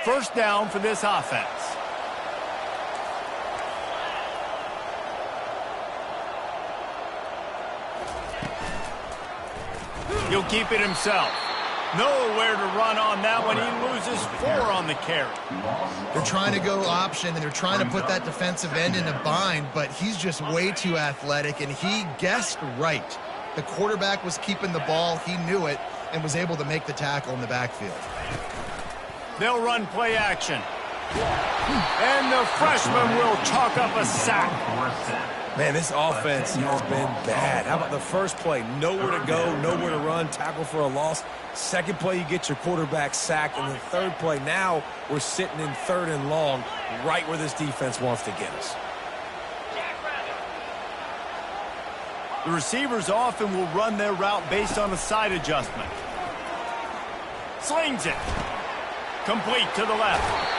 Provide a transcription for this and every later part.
First down for this offense. He'll keep it himself. Nowhere to run on that one. He loses 4 on the carry. They're trying to go option, and they're trying to put that defensive end in a bind, but he's just way too athletic, and he guessed right. The quarterback was keeping the ball. He knew it and was able to make the tackle in the backfield. They'll run play action. And the freshman will chalk up a sack. Man, this offense has been bad. How about the first play? Nowhere to go, nowhere to run, tackle for a loss. Second play, you get your quarterback sacked. And the third play, now we're sitting in 3rd and long, right where this defense wants to get us. The receivers often will run their route based on a side adjustment. Slings it. Complete to the left.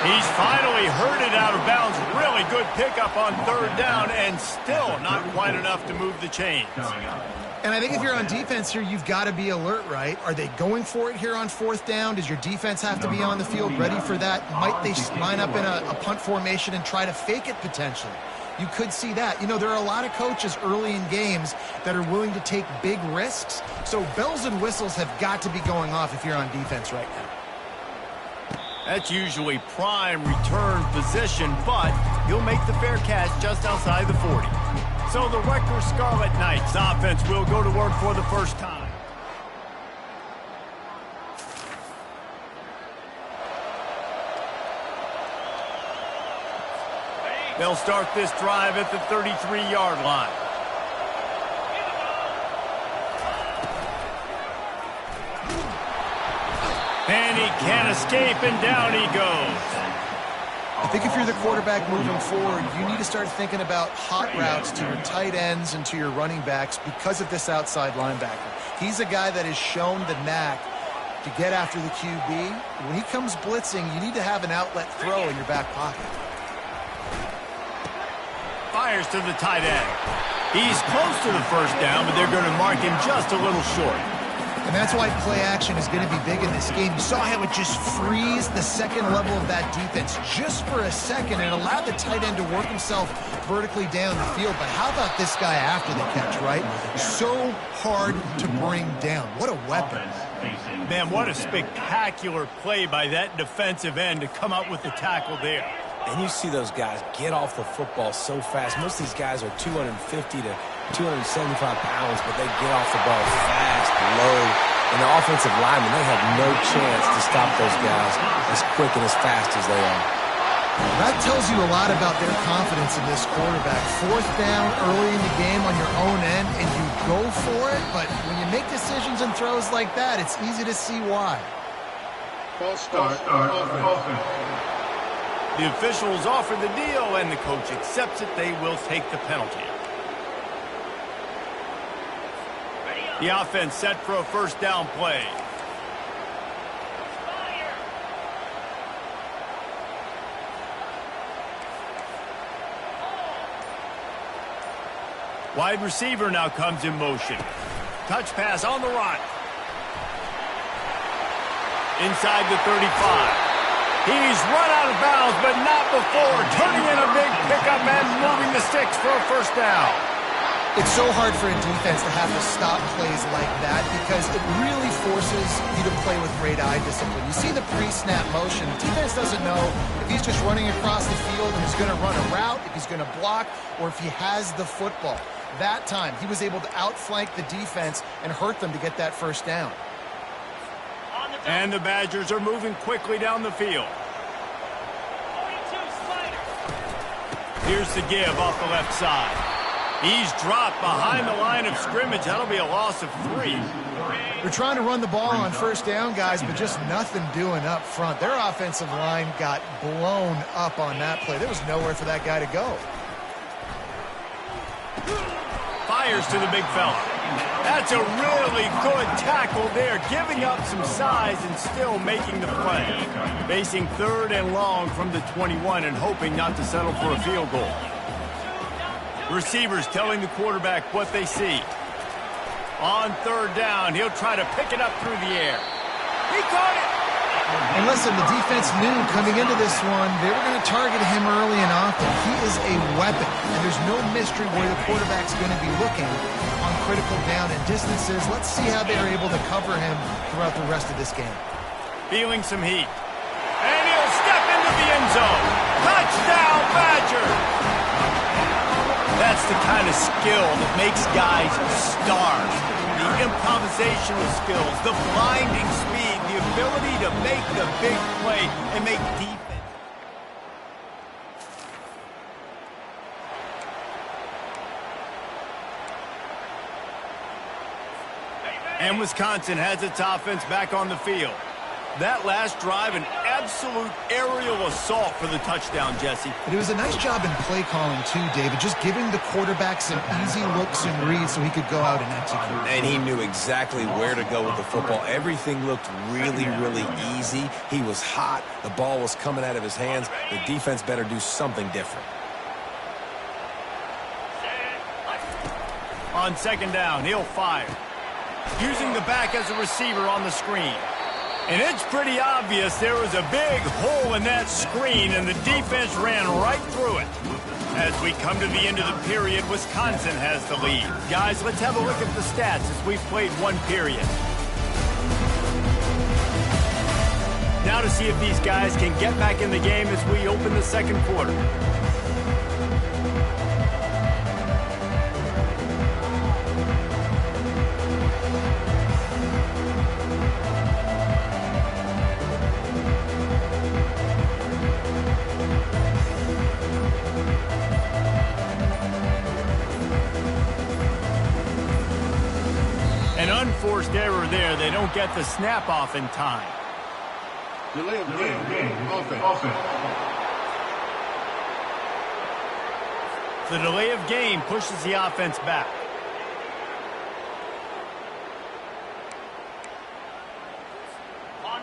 He's finally herded out of bounds. Really good pickup on 3rd down, and still not quite enough to move the chains. And I think if you're on defense here, you've got to be alert, right? Are they going for it here on 4th down? Does your defense have to be on the field ready for that? Might they line up in a punt formation and try to fake it potentially? You could see that. You know, there are a lot of coaches early in games that are willing to take big risks. So bells and whistles have got to be going off if you're on defense right now. That's usually prime return position, but he'll make the fair catch just outside the 40. So the Rutgers Scarlet Knights offense will go to work for the first time. They'll start this drive at the 33-yard line. And he can't escape, and down he goes. I think if you're the quarterback moving forward, you need to start thinking about hot routes to your tight ends and to your running backs because of this outside linebacker. He's a guy that has shown the knack to get after the QB. When he comes blitzing, you need to have an outlet throw in your back pocket. Fires to the tight end. He's close to the first down, but they're going to mark him just a little short. And that's why play action is going to be big in this game. You saw how it just frees the second level of that defense just for a second and allowed the tight end to work himself vertically down the field. But how about this guy after the catch, right? So hard to bring down. What a weapon. Man, what a spectacular play by that defensive end to come up with the tackle there. And you see those guys get off the football so fast. Most of these guys are 250 to 275 pounds, but they get off the ball fast, low. And the offensive linemen, they have no chance to stop those guys as quick and as fast as they are. That tells you a lot about their confidence in this quarterback. 4th down early in the game on your own end, and you go for it, but when you make decisions and throws like that, it's easy to see why. False start offense. The officials offer the deal, and the coach accepts it. They will take the penalty. The offense set for a first down play. Wide receiver now comes in motion. Touch pass on the run. Inside the 35. He's run out of bounds, but not before turning in a big pickup and moving the sticks for a first down. It's so hard for a defense to have to stop plays like that because it really forces you to play with great eye discipline. You see the pre-snap motion. Defense doesn't know if he's just running across the field and he's going to run a route, if he's going to block, or if he has the football. That time, he was able to outflank the defense and hurt them to get that first down. And the Badgers are moving quickly down the field. Here's the give off the left side. He's dropped behind the line of scrimmage. That'll be a loss of 3. They're trying to run the ball on first down, guys, but just nothing doing up front. Their offensive line got blown up on that play. There was nowhere for that guy to go. Fires to the big fella. That's a really good tackle there, giving up some size and still making the play. Facing 3rd and long from the 21 and hoping not to settle for a field goal. Receivers telling the quarterback what they see. On 3rd down, he'll try to pick it up through the air. He caught it! And listen, the defense knew coming into this one, they were going to target him early and often. He is a weapon, and there's no mystery where the quarterback's going to be looking on critical down and distances. Let's see how they're able to cover him throughout the rest of this game. Feeling some heat. And he'll step into the end zone. Touchdown, Badger! That's the kind of skill that makes guys stars. The improvisational skills, the blinding speed, the ability to make the big play and make defense. And Wisconsin has its offense back on the field. That last drive, an absolute aerial assault for the touchdown, Jesse. But it was a nice job in play calling, too, David, just giving the quarterback some easy looks and reads so he could go out and execute. And he knew exactly where to go with the football. Everything looked really, really easy. He was hot. The ball was coming out of his hands. The defense better do something different. On second down, he'll fire. Using the back as a receiver on the screen. And it's pretty obvious there was a big hole in that screen, and the defense ran right through it. As we come to the end of the period, Wisconsin has the lead. Guys, let's have a look at the stats as we've played one period. Now to see if these guys can get back in the game as we open the second quarter. An unforced error there. They don't get the snap off in time. Delay of game. Offense. The delay of game pushes the offense back.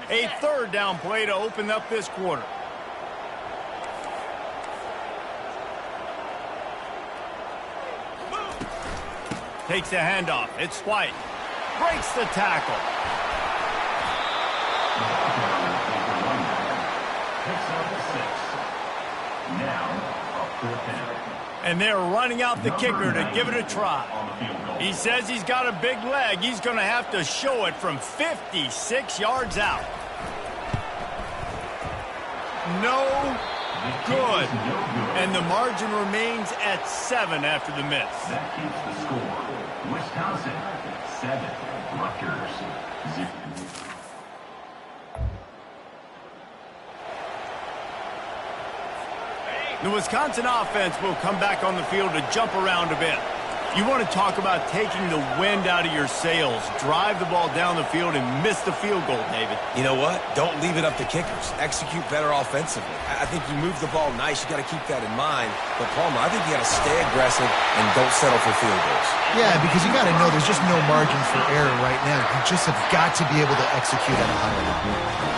A third down play to open up this quarter. Takes the handoff. It's White. Breaks the tackle. And they're running out the kicker to give it a try. He says he's got a big leg. He's going to have to show it from 56 yards out. No good. And the margin remains at 7 after the miss. That keeps the score. Wisconsin 7, Rutgers 0. The Wisconsin offense will come back on the field to jump around a bit. You want to talk about taking the wind out of your sails. Drive the ball down the field and miss the field goal, David. You know what? Don't leave it up to kickers. Execute better offensively. I think you move the ball nice. You got to keep that in mind. But, Palmer, I think you got to stay aggressive and don't settle for field goals. Yeah, because you got to know there's just no margin for error right now. You just have got to be able to execute at a high level.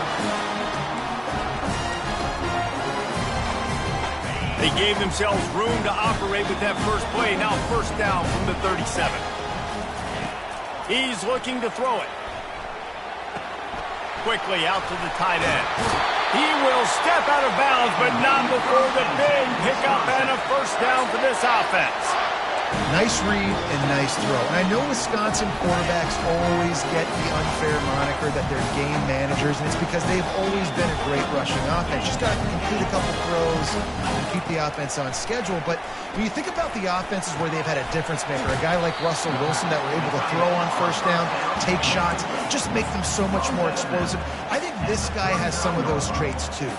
They gave themselves room to operate with that first play. Now first down from the 37. He's looking to throw it. Quickly out to the tight end. He will step out of bounds, but not before the big pickup and a first down for this offense. Nice read and nice throw. And I know Wisconsin quarterbacks always get the unfair moniker that they're game managers, and it's because they've always been a great rushing offense. Just got to complete a couple throws and keep the offense on schedule. But when you think about the offenses where they've had a difference maker, a guy like Russell Wilson that were able to throw on first down, take shots, just make them so much more explosive, I think this guy has some of those traits too.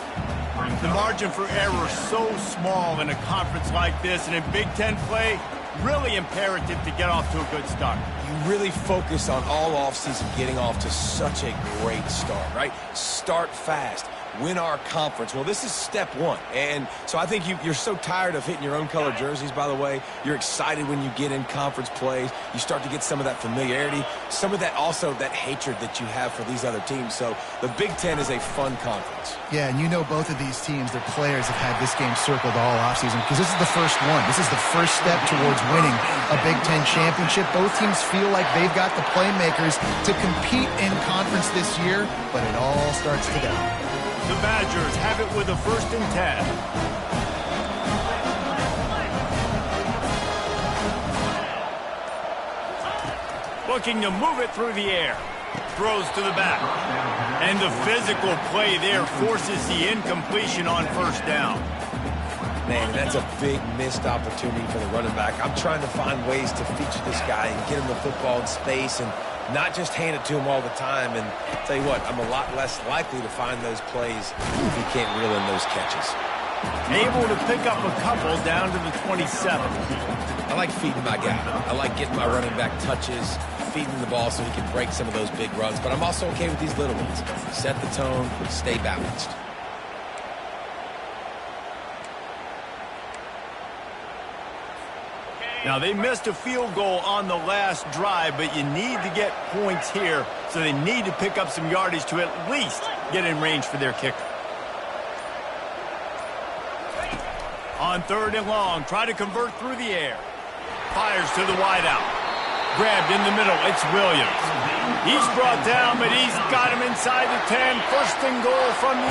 The margin for error is so small in a conference like this, and in Big Ten play, really imperative to get off to a good start. You really focus on all offseason getting off to such a great start, right? Start fast. win our conference. Well, this is step one. And so I think you're so tired of hitting your own color jerseys, by the way. You're excited when you get in conference plays. You start to get some of that familiarity, some of that also that hatred that you have for these other teams. So the Big Ten is a fun conference. Yeah, and you know both of these teams, their players have had this game circled all offseason because this is the first one. This is the first step towards winning a Big Ten championship. Both teams feel like they've got the playmakers to compete in conference this year, but it all starts today. The Badgers have it with a 1st and 10. Looking to move it through the air. Throws to the back. And the physical play there forces the incompletion on 1st down. Man, that's a big missed opportunity for the running back. I'm trying to find ways to feature this guy and get him the football in space and not just hand it to him all the time. And I'll tell you what, I'm a lot less likely to find those plays if he can't reel in those catches. Able to pick up a couple down to the 27. I like feeding my guy. I like getting my running back touches, feeding the ball so he can break some of those big runs. But I'm also okay with these little ones. Set the tone, stay balanced. Now, they missed a field goal on the last drive, but you need to get points here, so they need to pick up some yardage to at least get in range for their kicker. On 3rd and long, try to convert through the air. Fires to the wideout. Grabbed in the middle, it's Williams. He's brought down, but he's got him inside the 10. 1st and goal from the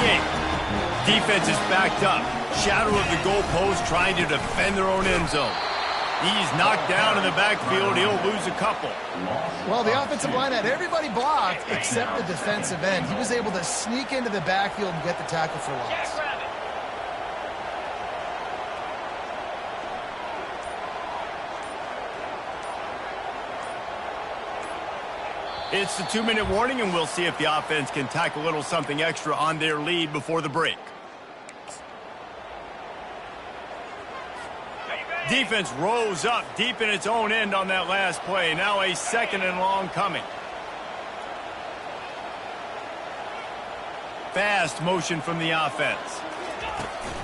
8. Defense is backed up. Shadow of the goalpost trying to defend their own end zone. He's knocked down in the backfield. He'll lose a couple. Well, the offensive line had everybody blocked except the defensive end. He was able to sneak into the backfield and get the tackle for loss. It's the 2-minute warning, and we'll see if the offense can tack a little something extra on their lead before the break. Defense rose up deep in its own end on that last play. Now a 2nd and long coming. Fast motion from the offense.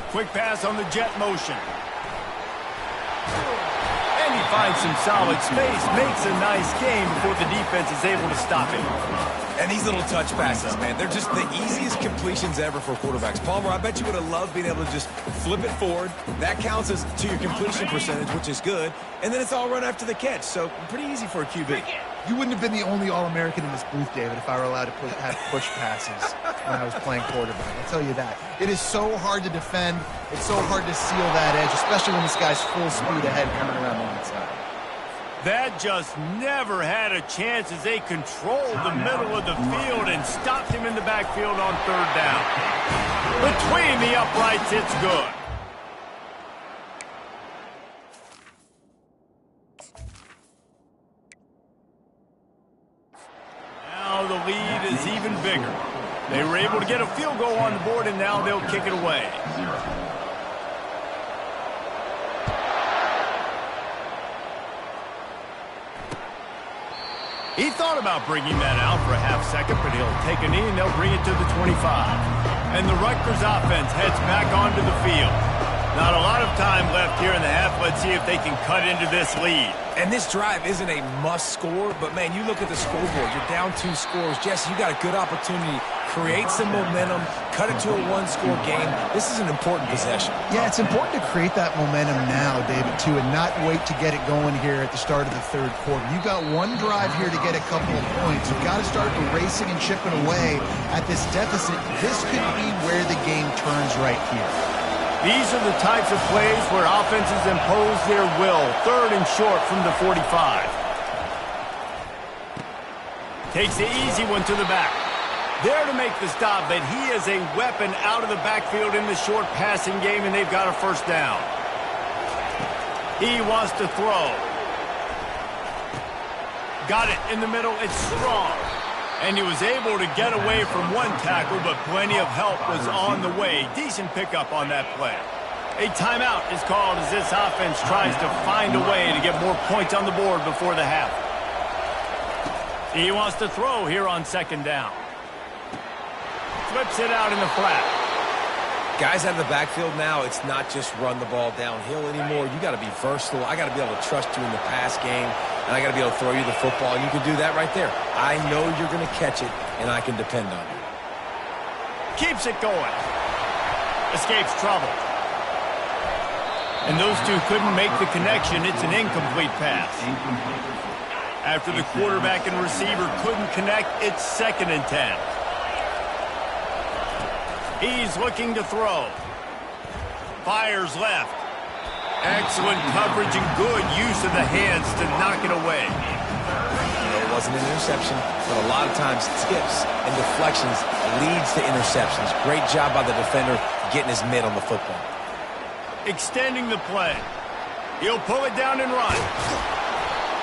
Quick pass on the jet motion. And he finds some solid space, makes a nice game before the defense is able to stop him. And these little touch passes, man, they're just the easiest completions ever for quarterbacks. Palmer, I bet you would have loved being able to just flip it forward. That counts as to your completion percentage, which is good. And then it's all run after the catch, so pretty easy for a QB. You wouldn't have been the only All-American in this booth, David, if I were allowed to have push passes when I was playing quarterback. I'll tell you that. It is so hard to defend. It's so hard to seal that edge, especially when this guy's full speed ahead coming around the inside. That just never had a chance as they controlled the middle of the field and stopped him in the backfield on 3rd down. Between the uprights, it's good. Now the lead is even bigger. They were able to get a field goal on the board, and now they'll kick it away. He thought about bringing that out for a half second, but he'll take a knee and they'll bring it to the 25. And the Rutgers offense heads back onto the field. Not a lot of time left here in the half. Let's see if they can cut into this lead. And this drive isn't a must score, but man, you look at the scoreboard, you're down 2 scores. Jesse, you got a good opportunity. Create some momentum, cut it to a 1-score game. This is an important possession. Yeah, it's important to create that momentum now, David, too, and not wait to get it going here at the start of the 3rd quarter. You've got one drive here to get a couple of points. You've got to start erasing and chipping away at this deficit. This could be where the game turns right here. These are the types of plays where offenses impose their will. 3rd and short from the 45. Takes the easy one to the back. There to make the stop, but he is a weapon out of the backfield in the short passing game, and they've got a 1st down. He wants to throw. Got it in the middle. It's strong. And he was able to get away from one tackle, but plenty of help was on the way. Decent pickup on that play. A timeout is called as this offense tries to find a way to get more points on the board before the half. He wants to throw here on 2nd down. flips it out in the flat. Guys out of the backfield now, it's not just run the ball downhill anymore. You got to be versatile. I got to be able to trust you in the pass game, and I got to be able to throw you the football, and you can do that right there. I know you're going to catch it, and I can depend on you. Keeps it going. Escapes trouble. And those two couldn't make the connection. It's an incomplete pass. After the quarterback and receiver couldn't connect, it's 2nd and 10. He's looking to throw. Fires left. Excellent coverage and good use of the hands to knock it away. It wasn't an interception, but a lot of times tips and deflections leads to interceptions. Great job by the defender getting his mitt on the football. Extending the play. He'll pull it down and run.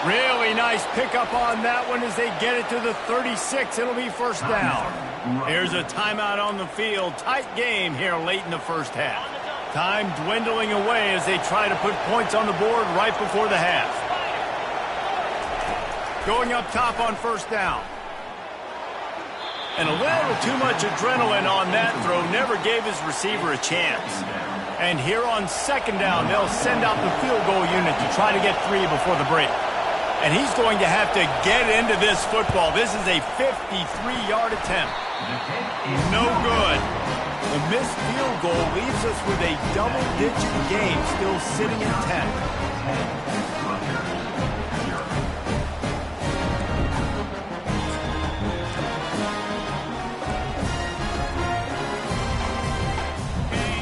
Really nice pickup on that one as they get it to the 36. It'll be first down. Here's a timeout on the field. Tight game here late in the first half. Time dwindling away as they try to put points on the board right before the half. Going up top on first down. And a little too much adrenaline on that throw. Never gave his receiver a chance. And here on 2nd down, they'll send out the field goal unit to try to get 3 before the break. And he's going to have to get into this football. This is a 53-yard attempt. No good. The missed field goal leaves us with a double-digit game still sitting at 10.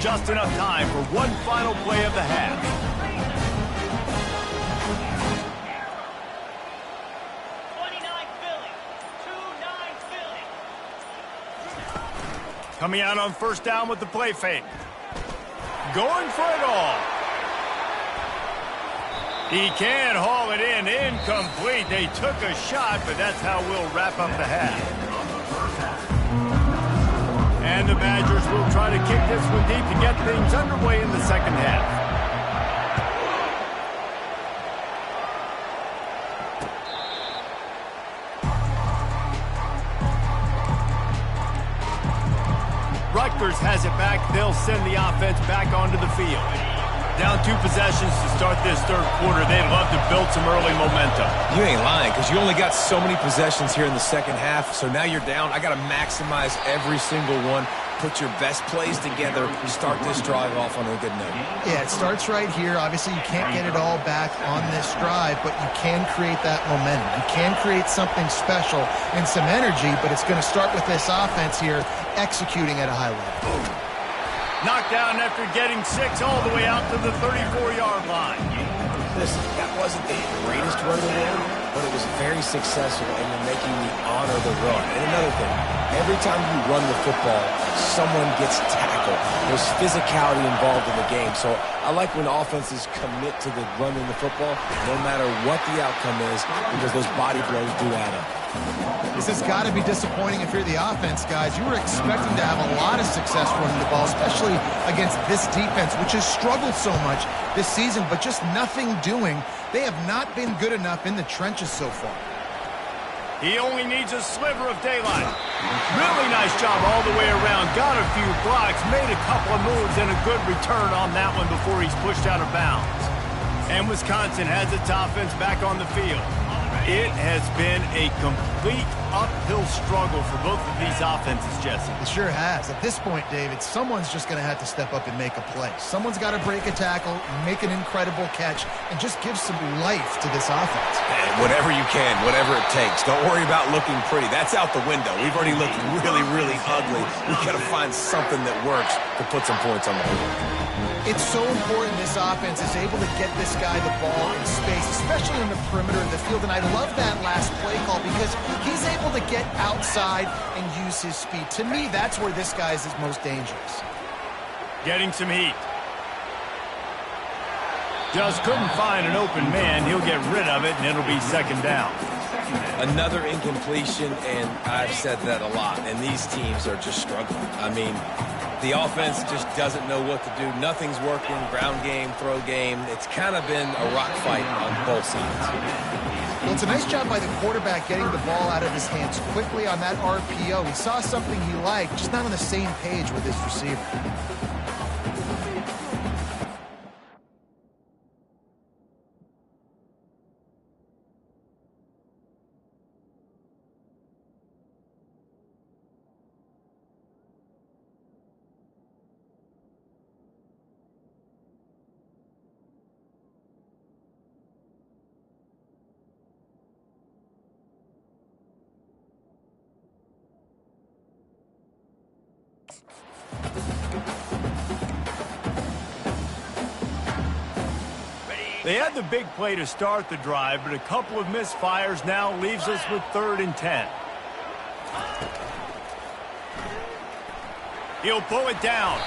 Just enough time for one final play of the half. Coming out on first down with the play fake. Going for it all. He can haul it in. Incomplete. They took a shot, but that's how we'll wrap up the half. And the Badgers will try to kick this one deep to get things underway in the second half. Rutgers has it back. They'll send the offense back onto the field. Down 2 possessions to start this third quarter. They'd love to build some early momentum. You ain't lying, because you only got so many possessions here in the second half, so now you're down. I got to maximize every single one. Put your best plays together. Start this drive off on a good note. Yeah, it starts right here. Obviously, you can't get it all back on this drive, but you can create that momentum. You can create something special and some energy, but it's going to start with this offense here executing at a high level. Knocked down after getting 6 all the way out to the 34-yard line. Listen, that wasn't the greatest run in the world, but it was very successful, and you're making me honor the run. And another thing, every time you run the football, someone gets tackled. There's physicality involved in the game. So I like when offenses commit to the running the football, no matter what the outcome is, because those body blows do add up. This has got to be disappointing if you're the offense, guys. You were expecting to have a lot of success running the ball, especially against this defense, which has struggled so much this season, but just nothing doing. They have not been good enough in the trenches so far. He only needs a sliver of daylight. Really nice job all the way around. Got a few blocks, made a couple of moves, and a good return on that one before he's pushed out of bounds. And Wisconsin has its offense back on the field. It has been a complete uphill struggle for both of these offenses, Jesse. It sure has. At this point, David, someone's just going to have to step up and make a play. Someone's got to break a tackle, make an incredible catch, and just give some life to this offense. Hey, whatever you can, whatever it takes. Don't worry about looking pretty. That's out the window. We've already looked really, really ugly. We've got to find something that works to put some points on the board. It's so important this offense is able to get this guy the ball in space, especially in the perimeter of the field. And I love that last play call because he's able to get outside and use his speed. To me, that's where this guy is most dangerous. Getting some heat. Just couldn't find an open man. He'll get rid of it, and it'll be second down. Another incompletion, and I've said that a lot, and these teams are just struggling. I mean, the offense just doesn't know what to do. Nothing's working. Ground game, throw game. It's kind of been a rock fight on both sides. Well, it's a nice job by the quarterback getting the ball out of his hands quickly on that RPO. He saw something he liked, just not on the same page with his receiver. They had the big play to start the drive, but a couple of misfires now leaves us with 3rd and 10. He'll pull it down.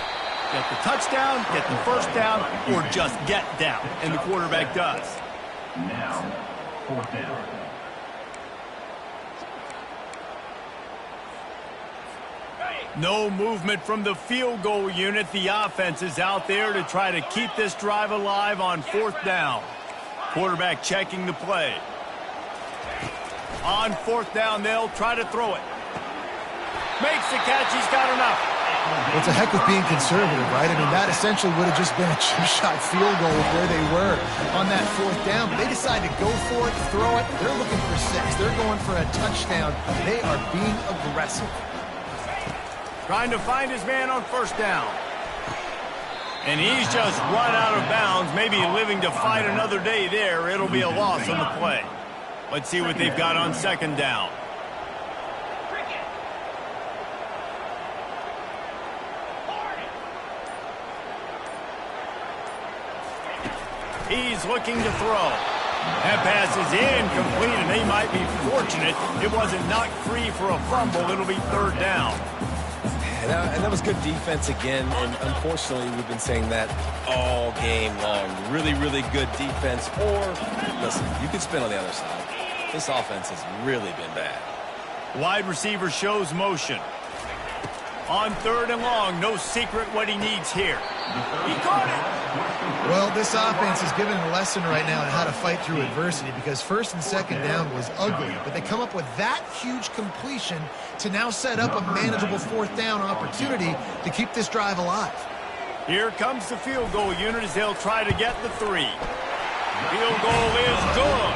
Get the touchdown, get the first down, or just get down. And the quarterback does. Now, 4th down. No movement from the field goal unit. The offense is out there to try to keep this drive alive on 4th down. Quarterback checking the play. On 4th down, they'll try to throw it. Makes the catch. He's got enough. It's a heck of being conservative, right? I mean, that essentially would have just been a chip-shot field goal of where they were on that 4th down. But they decide to go for it, throw it. They're looking for 6. They're going for a touchdown. They are being aggressive. Trying to find his man on 1st down. And he's just run out of bounds, maybe living to fight another day there. It'll be a loss on the play. Let's see what they've got on 2nd down. He's looking to throw. That pass is incomplete, and they might be fortunate it wasn't knocked free for a fumble. It'll be 3rd down. And that was good defense again, and unfortunately we've been saying that all game long. Really, really good defense. Or, listen, you could spin on the other side. This offense has really been bad. Wide receiver shows motion. On 3rd and long, no secret what he needs here. He caught it. Well, this offense is given a lesson right now on how to fight through adversity because 1st and 2nd down was ugly, but they come up with that huge completion to now set up a manageable 4th down opportunity to keep this drive alive. Here comes the field goal unit as they'll try to get the 3. Field goal is good.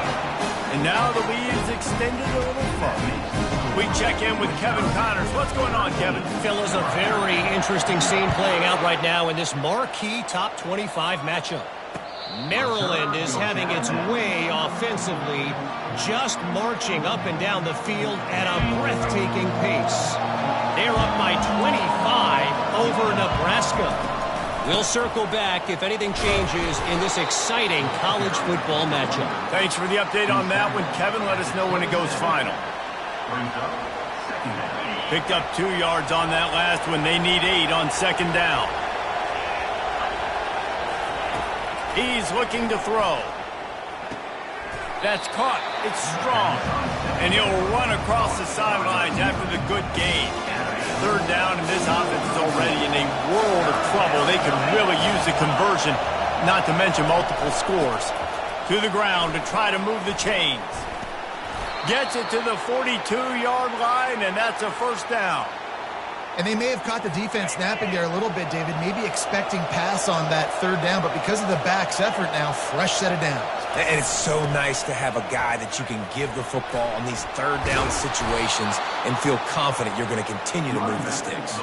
And now the lead is extended a little further. We check in with Kevin Connors. What's going on, Kevin? Phil, is a very interesting scene playing out right now in this marquee top 25 matchup. Maryland is having its way offensively, just marching up and down the field at a breathtaking pace. They're up by 25 over Nebraska. We'll circle back if anything changes in this exciting college football matchup. Thanks for the update on that one, Kevin. Let us know when it goes final. Picked up 2 yards on that last one. They need 8 on 2nd down. He's looking to throw. That's caught. It's strong. And he'll run across the sidelines after the good gain. 3rd down, and this offense is already in a world of trouble. They could really use a conversion, not to mention multiple scores. To the ground to try to move the chains. Gets it to the 42-yard line, and that's a 1st down. And they may have caught the defense napping there a little bit, David, maybe expecting pass on that 3rd down, but because of the back's effort now, fresh set of downs. And it's so nice to have a guy that you can give the football on these 3rd down situations and feel confident you're going to continue to move the sticks.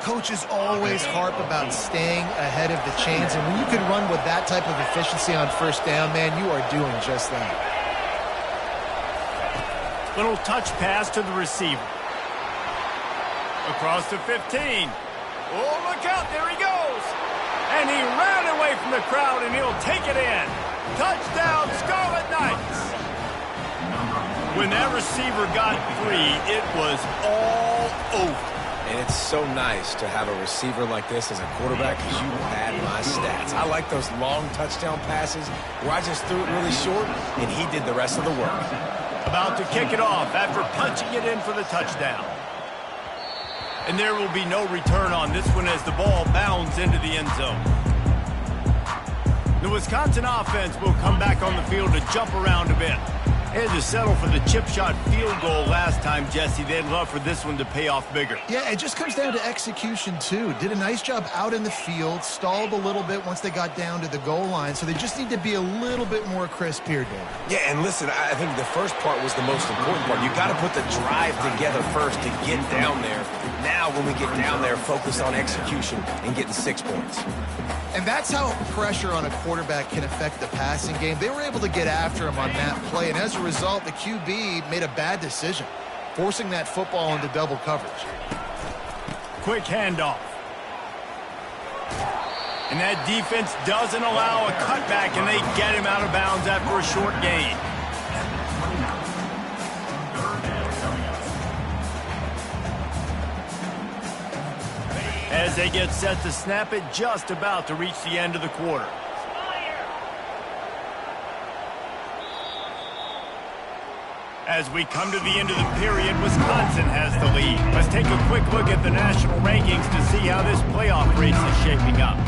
Coaches always harp about staying ahead of the chains, and when you can run with that type of efficiency on 1st down, man, you are doing just that. Little touch pass to the receiver. Across to 15. Oh, look out. There he goes. And he ran away from the crowd, and he'll take it in. Touchdown, Scarlet Knights. When that receiver got free, it was all over. And it's so nice to have a receiver like this as a quarterback because you had my stats. I like those long touchdown passes where I just threw it really short, and he did the rest of the work. About to kick it off after punching it in for the touchdown. And there will be no return on this one as the ball bounds into the end zone. The Wisconsin offense will come back on the field to jump around a bit. They had to settle for the chip shot field goal last time, Jesse. They'd love for this one to pay off bigger. Yeah, it just comes down to execution, too. Did a nice job out in the field, stalled a little bit once they got down to the goal line, so they just need to be a little bit more crisp here, Dave. Yeah, and listen, I think the first part was the most important part. You got to put the drive together first to get down there. Now, when we get down there, focus on execution and getting 6 points. And that's how pressure on a quarterback can affect the passing game. They were able to get after him on that play, and as a result, the QB made a bad decision, forcing that football into double coverage. Quick handoff. And that defense doesn't allow a cutback, and they get him out of bounds after a short gain. As they get set to snap it, just about to reach the end of the quarter. As we come to the end of the period, Wisconsin has the lead. Let's take a quick look at the national rankings to see how this playoff race is shaping up.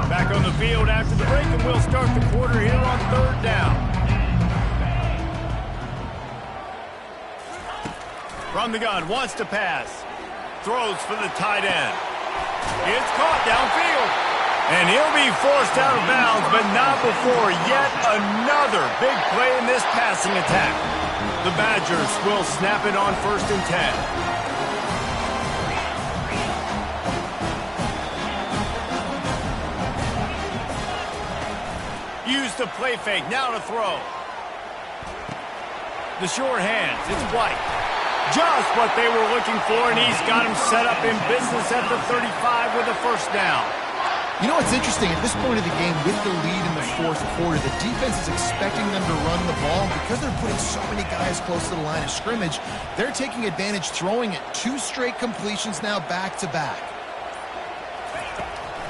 Back on the field after the break, and we'll start the quarter here on 3rd down. From the gun, wants to pass. Throws for the tight end. It's caught downfield. And he'll be forced out of bounds, but not before yet another big play in this passing attack. The Badgers will snap it on 1st and 10. Use the play fake, now to throw. The short hands, it's White. Just what they were looking for, and he's got him set up in business at the 35 with a 1st down. You know what's interesting? At this point of the game, with the lead in the 4th quarter, the defense is expecting them to run the ball. Because they're putting so many guys close to the line of scrimmage, they're taking advantage, throwing it. 2 straight completions now back-to-back.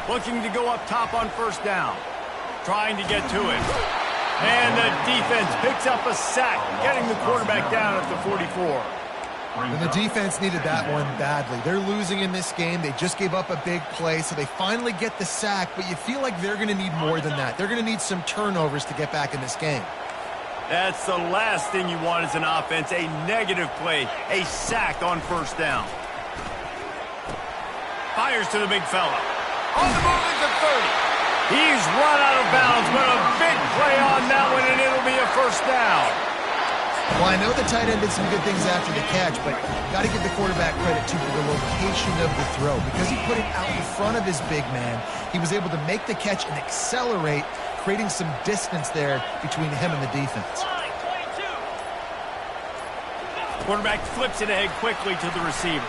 Looking to go up top on 1st down. Trying to get to it. And the defense picks up a sack, getting the quarterback down at the 44. And the defense needed that one badly. They're losing in this game. They just gave up a big play, so they finally get the sack, but you feel like they're going to need more than that. They're going to need some turnovers to get back in this game. That's the last thing you want as an offense, a negative play, a sack on 1st down. Fires to the big fella. On the move at the 30. He's run out of bounds, but a big play on that one, and it'll be a 1st down. Well, I know the tight end did some good things after the catch, but you got to give the quarterback credit, too, for the location of the throw. Because he put it out in front of his big man, he was able to make the catch and accelerate, creating some distance there between him and the defense. Quarterback flips it ahead quickly to the receiver.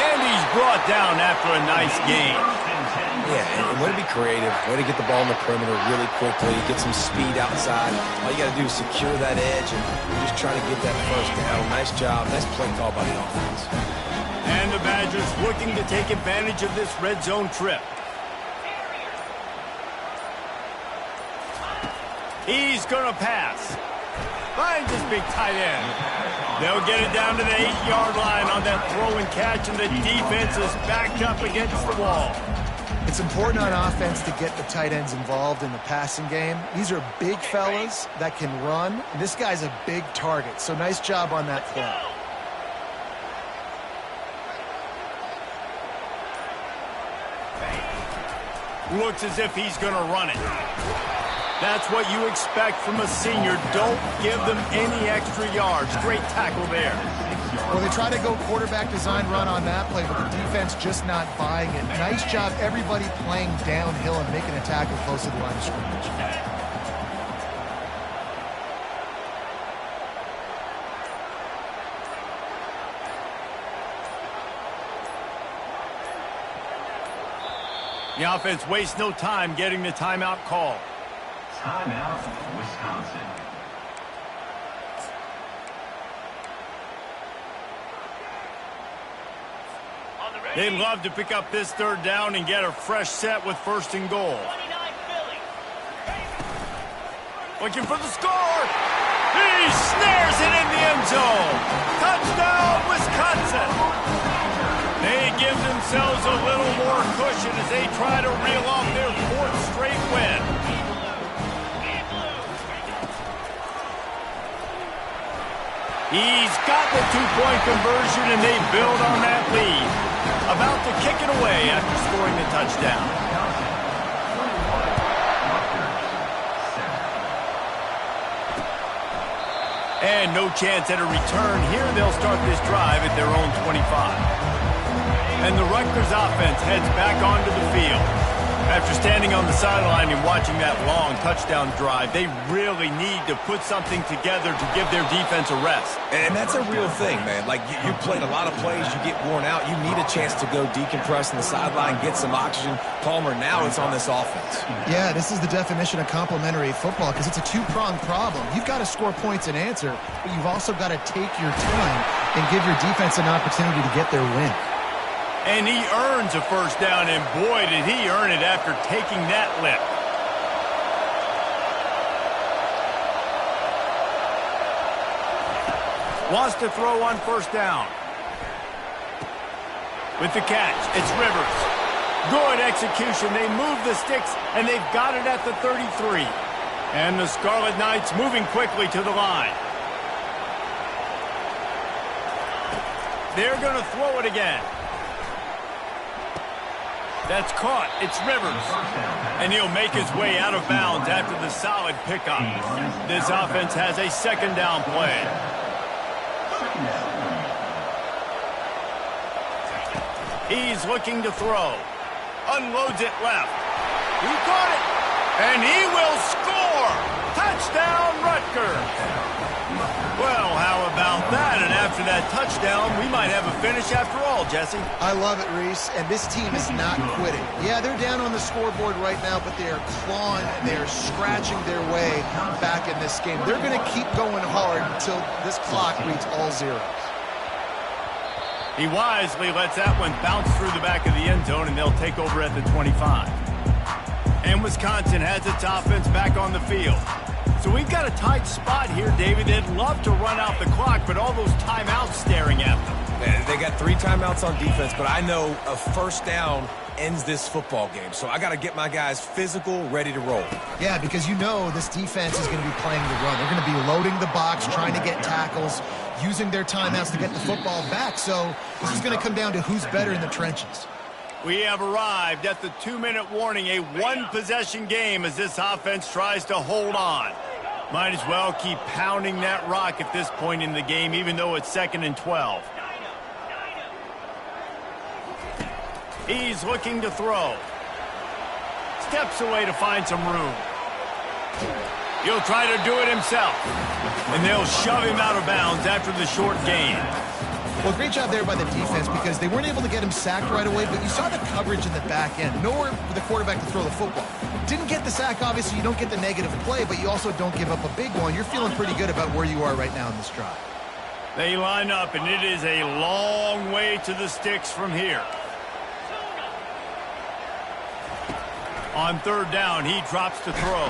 And he's brought down after a nice gain. Yeah, and way to be creative, way to get the ball in the perimeter really quickly, get some speed outside. All you got to do is secure that edge and just try to get that 1st down. Nice job. Nice play call by the offense. And the Badgers looking to take advantage of this red zone trip. He's going to pass. Finds his big tight end. They'll get it down to the 8-yard line on that throw and catch, and the defense is backed up against the wall. It's important on offense to get the tight ends involved in the passing game. These are big fellas that can run. This guy's a big target, so nice job on that play. Looks as if he's going to run it. That's what you expect from a senior. Don't give them any extra yards. Great tackle there. Well, they try to go quarterback design run on that play, but the defense just not buying it. Nice job, everybody playing downhill and making a tackle close to the line of scrimmage. The offense wastes no time getting the timeout call. Timeout, Wisconsin. They'd love to pick up this 3rd down and get a fresh set with 1st and goal. Looking for the score. He snares it in the end zone. Touchdown, Wisconsin. They give themselves a little more cushion as they try to reel off their 4th straight win. He's got the 2-point conversion, and they build on that lead. About to kick it away after scoring the touchdown. And no chance at a return. Here they'll start this drive at their own 25. And the Rutgers offense heads back onto the field. After standing on the sideline and watching that long touchdown drive, they really need to put something together to give their defense a rest. And that's a real thing, man. Like, you played a lot of plays, you get worn out, you need a chance to go decompress on the sideline, get some oxygen. Palmer, now it's on this offense. Yeah, this is the definition of complementary football because it's a two-pronged problem. You've got to score points and answer, but you've also got to take your time and give your defense an opportunity to get their win. And he earns a first down, and boy, did he earn it after taking that lip. Wants to throw on first down. With the catch, it's Rivers. Good execution. They move the sticks, and they've got it at the 33. And the Scarlet Knights moving quickly to the line. They're going to throw it again. That's caught. It's Rivers. And he'll make his way out of bounds after the solid pickup. This offense has a 2nd down play. He's looking to throw. Unloads it left. He caught it. And he will score. Touchdown, Rutgers. Well, how about that? And after that touchdown, we might have a finish after all, Jesse. I love it, Reese, and this team is not quitting. Yeah, they're down on the scoreboard right now, but they are clawing, they are scratching their way back in this game. They're going to keep going hard until this clock reads all zeros. He wisely lets that one bounce through the back of the end zone, and they'll take over at the 25. And Wisconsin has its offense back on the field. So we've got a tight spot here, David. They'd love to run out the clock, but all those timeouts staring at them. They got 3 timeouts on defense, but I know a first down ends this football game. So I got to get my guys physical, ready to roll. Yeah, because you know this defense is going to be playing the run. They're going to be loading the box, trying to get tackles, using their timeouts to get the football back. So this is going to come down to who's better in the trenches. We have arrived at the 2-minute warning, a 1-possession game as this offense tries to hold on. Might as well keep pounding that rock at this point in the game, even though it's 2nd and 12. He's looking to throw. Steps away to find some room. He'll try to do it himself. And they'll shove him out of bounds after the short gain. Well, great job there by the defense because they weren't able to get him sacked right away, but you saw the coverage in the back end. Nowhere for the quarterback to throw the football. Didn't get the sack, obviously. You don't get the negative play, but you also don't give up a big one. You're feeling pretty good about where you are right now in this drive. They line up, and it is a long way to the sticks from here. On 3rd down, he drops to throw.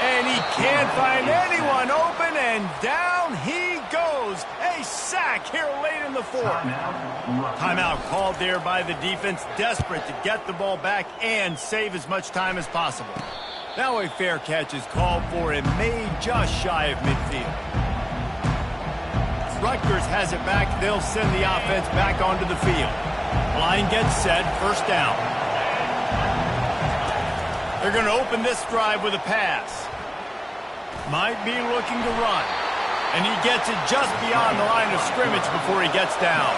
And he can't find anyone open, and down he goes. A sack here late in the 4th. Timeout called there by the defense, desperate to get the ball back and save as much time as possible. Now a fair catch is called for and made just shy of midfield. Rutgers has it back. They'll send the offense back onto the field. Line gets set, 1st down. They're going to open this drive with a pass. Might be looking to run. And he gets it just beyond the line of scrimmage before he gets down.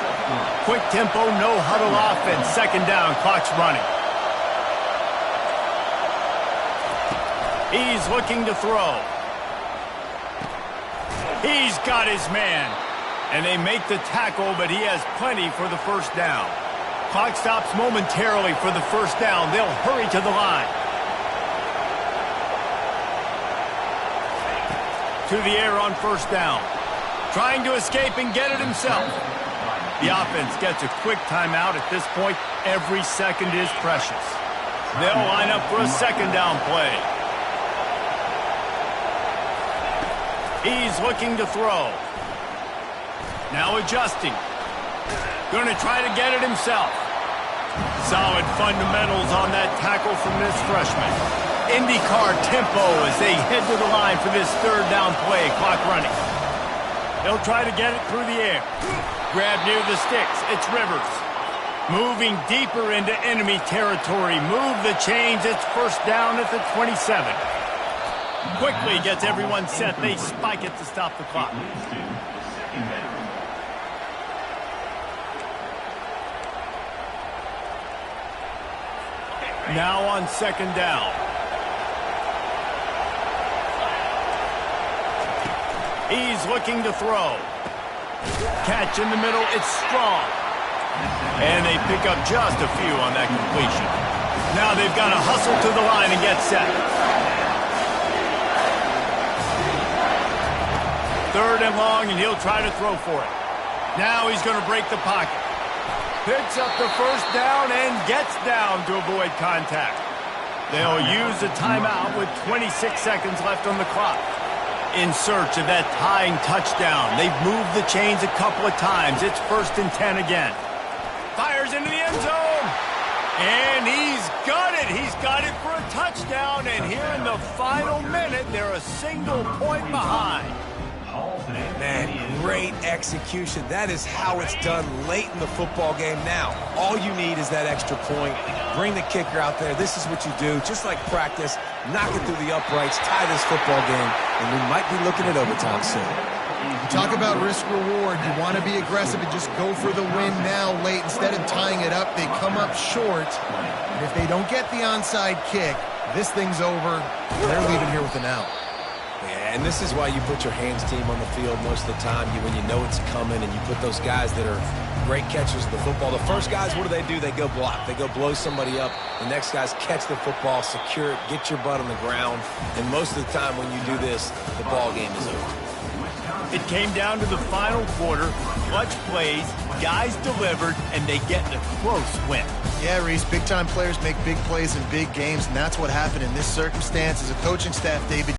Quick tempo, no huddle offense. 2nd down, clock's running. He's looking to throw. He's got his man. And they make the tackle, but he has plenty for the 1st down. Clock stops momentarily for the 1st down. They'll hurry to the line. To the air on 1st down. Trying to escape and get it himself. The offense gets a quick timeout at this point. Every second is precious. They'll line up for a 2nd down play. He's looking to throw. Now adjusting. Going to try to get it himself. Solid fundamentals on that tackle from this freshman. IndyCar tempo as they head to the line for this third down play. Clock running. They'll try to get it through the air. Grab near the sticks. It's Rivers. Moving deeper into enemy territory. Move the chains. It's first down at the 27. Quickly gets everyone set. They spike it to stop the clock. Now on second down. He's looking to throw. Catch in the middle. It's strong. And they pick up just a few on that completion. Now they've got to hustle to the line and get set. Third and long, and he'll try to throw for it. Now he's going to break the pocket. Picks up the first down and gets down to avoid contact. They'll use a timeout with 26 seconds left on the clock. In search of that tying touchdown. They've moved the chains a couple of times. It's 1st and 10 again. Fires into the end zone. And he's got it. He's got it for a touchdown. And here in the final minute, they're a single point behind. Man, great execution. That is how it's done late in the football game now. All you need is that extra point. Bring the kicker out there. This is what you do. Just like practice, knock it through the uprights, tie this football game, and we might be looking at overtime soon. You talk about risk-reward. You want to be aggressive and just go for the win now late. Instead of tying it up, they come up short. And if they don't get the onside kick, this thing's over. They're leaving here with an out. Yeah, and this is why you put your hands team on the field most of the time. When you know it's coming, and you put those guys that are great catchers of the football. The first guys, what do? They go block. They go blow somebody up. The next guys catch the football, secure it, get your butt on the ground. And most of the time when you do this, the ball game is over. It came down to the final quarter. Clutch plays, guys delivered, and they get a close win. Yeah, Reese, big-time players make big plays in big games, and that's what happened in this circumstance. As a coaching staff, David,